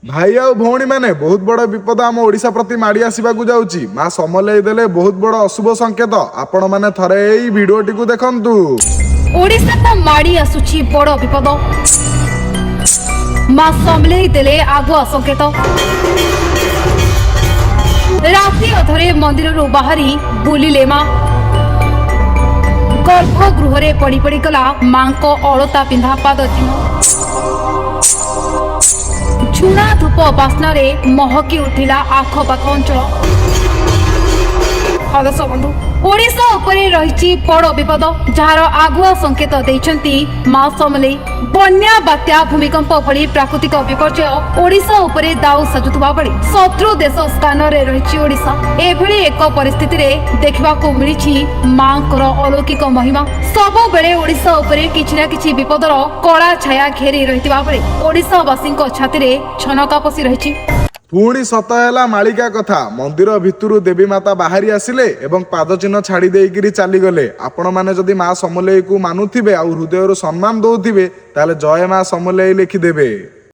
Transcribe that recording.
भाई आउ भौणी माने बहुत बड़ विपद आम ओडिशा प्रति माड़ी आसवाक जाउची। माँ समलेई देले बहुत बड़ अशुभ संकेत। आपण माने थरे एई भिडियोटी को देखंतु। ओडिशा को माड़ी आसुची बड़ विपद। माँ समलेई देले आगुआ संकेत। राति अधरे मंदिर बाहरी बुलिले माँ। गर्भगृह पड़ी पड़ी गला माँ को अलता पिंधा पाद चिन्ह। झुणा धूप बास्नार महकी उठिला आखपाख अंचल। दर्शक बंधु ओडिशा उपरे रही बड़ विपद जार आगुआ संकेत देइछंती माँ समलेई। बन्या बात्या भूमिकंप भली प्राकृतिक विपर्यय ओडिशा उपरे दाउ सजुथुबा बड़ी शत्रु देश स्थान रे रही ओडिशा। एभली एक परिस्थिति रे देखिबाकू मिलिछि माँकर अलौकिक महिमा। सब बेले ओडिशा उपरे किछि ना किछि विपदर कला छाया घेरी रहितबा बड़ी ओडिशावासींक छाती रे छनका पसी रहिछि। पुणी सत है मालिका कथा। मंदिर भितरू देवी माता बाहरी आसिले एवं पाद चिन्ह छाड़ी देइकिरी चली गले। आपण माने जदि माँ समलेई को मानुथिबे आ हृदय सम्मान दउथिबे ताले जय माँ समलेई लिखिदेबे।